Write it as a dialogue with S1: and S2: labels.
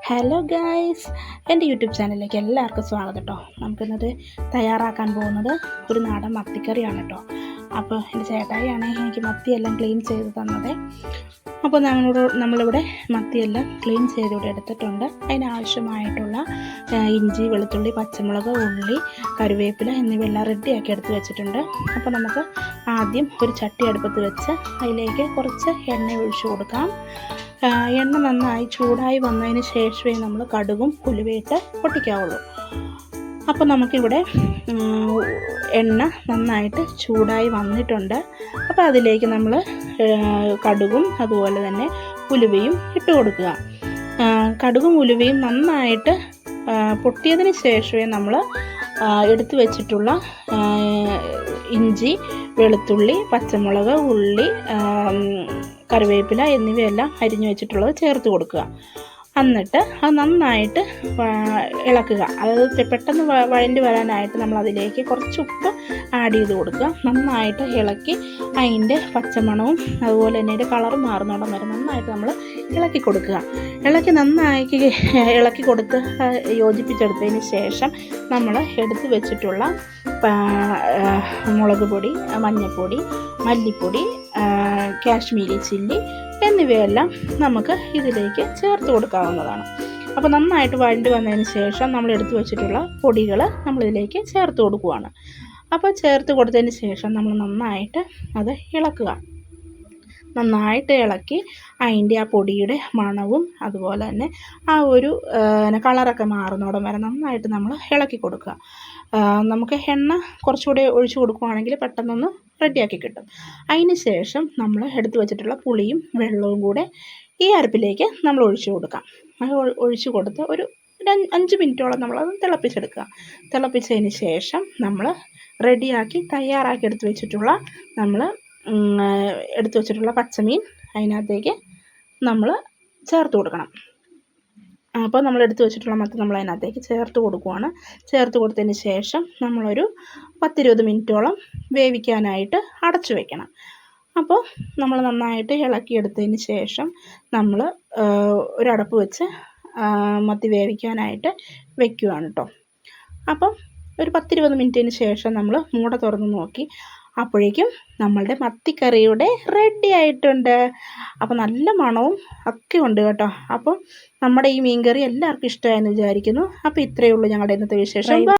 S1: Hello guys, എൻ്റെ YouTube ചാനലിലേക്ക് എല്ലാവർക്കും സ്വാഗതം കേട്ടോ. നമുക്കിന്നത് തയ്യാറാക്കാൻ പോകുന്നത് ഒരു നാടൻ മത്തിക്കറിയാണ് കേട്ടോ. അപ്പോൾ എൻ്റെ ചേട്ടായിയാണ് എനിക്ക് മത്തിയെല്ലാം ക്ലീൻ ചെയ്ത് തന്നത്. അപ്പോൾ നമ്മളിവിടെ മത്തിയെല്ലാം ക്ലീൻ ചെയ്തിവിടെ എടുത്തിട്ടുണ്ട്. അതിനാവശ്യമായിട്ടുള്ള ഇഞ്ചി, വെളുത്തുള്ളി, പച്ചമുളക്, ഉള്ളി, കറിവേപ്പില എന്നിവയെല്ലാം റെഡിയാക്കി എടുത്ത് വെച്ചിട്ടുണ്ട്. അപ്പോൾ നമുക്ക് ആദ്യം ഒരു ചട്ടി അടുപ്പത്ത് വെച്ച് അതിലേക്ക് കുറച്ച് എണ്ണ ഒഴിച്ചു കൊടുക്കാം. എണ്ണ നന്നായി ചൂടായി വന്നതിന് ശേഷമേ നമ്മൾ കടുകും ഉലുവയിട്ട് പൊട്ടിക്കാവുള്ളൂ. അപ്പോൾ നമുക്കിവിടെ എണ്ണ നന്നായിട്ട് ചൂടായി വന്നിട്ടുണ്ട്. അപ്പോൾ അതിലേക്ക് നമ്മൾ കടുകും അതുപോലെ തന്നെ ഉലുവയും ഇട്ട് കൊടുക്കുക. കടുകും ഉലുവയും നന്നായിട്ട് പൊട്ടിയതിന് ശേഷമേ നമ്മൾ എടുത്തു വെച്ചിട്ടുള്ള ഇഞ്ചി, വെളുത്തുള്ളി, പച്ചമുളക്, ഉള്ളി, കറിവേപ്പില എന്നിവയെല്ലാം അരിഞ്ഞു വെച്ചിട്ടുള്ളത് ചേർത്ത് കൊടുക്കുക. എന്നിട്ട് അത് നന്നായിട്ട് ഇളക്കുക. അതായത് പെട്ടെന്ന് വഴണ്ടി വരാനായിട്ട് നമ്മൾ അതിലേക്ക് കുറച്ച് ഉപ്പ് ആഡ് ചെയ്ത് കൊടുക്കുക. നന്നായിട്ട് ഇളക്കി അതിൻ്റെ പച്ചമണവും അതുപോലെ തന്നെ അതിൻ്റെ കളർ മാറുന്നോടം വരെ നന്നായിട്ട് നമ്മൾ ഇളക്കി കൊടുക്കുക. ഇളക്കി കൊടുത്ത് യോജിപ്പിച്ചെടുത്തതിന് ശേഷം നമ്മൾ എടുത്ത് വെച്ചിട്ടുള്ള മുളക് പൊടി, മഞ്ഞൾപ്പൊടി, മല്ലിപ്പൊടി, കാശ്മീരി ചില്ലി എന്നിവയെല്ലാം നമുക്ക് ഇതിലേക്ക് ചേർത്ത് കൊടുക്കാവുന്നതാണ്. അപ്പോൾ നന്നായിട്ട് വഴണ്ടി വന്നതിന് ശേഷം നമ്മൾ എടുത്തു വെച്ചിട്ടുള്ള പൊടികൾ നമ്മളിതിലേക്ക് ചേർത്ത് കൊടുക്കുകയാണ്. അപ്പോൾ ചേർത്ത് കൊടുത്തതിന് ശേഷം നമ്മൾ നന്നായിട്ട് അത് ഇളക്കുക. നന്നായിട്ട് ഇളക്കി അതിൻ്റെ ആ പൊടിയുടെ മണവും അതുപോലെ തന്നെ ആ ഒരു കളറൊക്കെ മാറുന്നോടം വരെ നന്നായിട്ട് നമ്മൾ ഇളക്കി കൊടുക്കുക. നമുക്ക് എണ്ണ കുറച്ചുകൂടി ഒഴിച്ചു കൊടുക്കുകയാണെങ്കിൽ പെട്ടെന്നൊന്ന് റെഡിയാക്കി കിട്ടും. അതിന് ശേഷം നമ്മൾ എടുത്തു വെച്ചിട്ടുള്ള പുളിയും വെള്ളവും കൂടെ ഈ അരപ്പിലേക്ക് നമ്മൾ ഒഴിച്ചു കൊടുക്കാം. അത് ഒഴിച്ചു കൊടുത്ത് ഒരു 5 മിനിറ്റോളം നമ്മളത് തിളപ്പിച്ചെടുക്കുക. തിളപ്പിച്ചതിന് ശേഷം നമ്മൾ തയ്യാറാക്കി എടുത്തു വെച്ചിട്ടുള്ള പച്ചമീൻ അതിനകത്തേക്ക് നമ്മൾ ചേർത്ത് കൊടുക്കണം. അപ്പോൾ നമ്മൾ എടുത്തു വെച്ചിട്ടുള്ള മത്തി നമ്മൾ അതിനകത്തേക്ക് ചേർത്ത് കൊടുക്കുകയാണ്. ചേർത്ത് കൊടുത്തതിന് ശേഷം നമ്മളൊരു 10-20 മിനിറ്റോളം വേവിക്കാനായിട്ട് അടച്ചു വയ്ക്കണം. അപ്പോൾ നമ്മൾ നന്നായിട്ട് ഇളക്കിയെടുത്തതിന് ശേഷം നമ്മൾ ഒരടപ്പ് വെച്ച് മത്തി വേവിക്കാനായിട്ട് വെക്കുകയാണ് കേട്ടോ. അപ്പം ഒരു 10-20 മിനിറ്റിന് ശേഷം നമ്മൾ മൂട തുറന്ന് നോക്കി. അപ്പോഴേക്കും നമ്മളുടെ മത്തിക്കറിയുടെ റെഡി ആയിട്ടുണ്ട്. അപ്പോൾ നല്ല മണവും ഒക്കെ ഉണ്ട് കേട്ടോ. അപ്പോൾ നമ്മുടെ ഈ മീൻകറി എല്ലാവർക്കും ഇഷ്ടമായെന്ന് വിചാരിക്കുന്നു. അപ്പോൾ ഇത്രയേ ഉള്ളൂ ഞങ്ങളുടെ ഇന്നത്തെ വിശേഷം.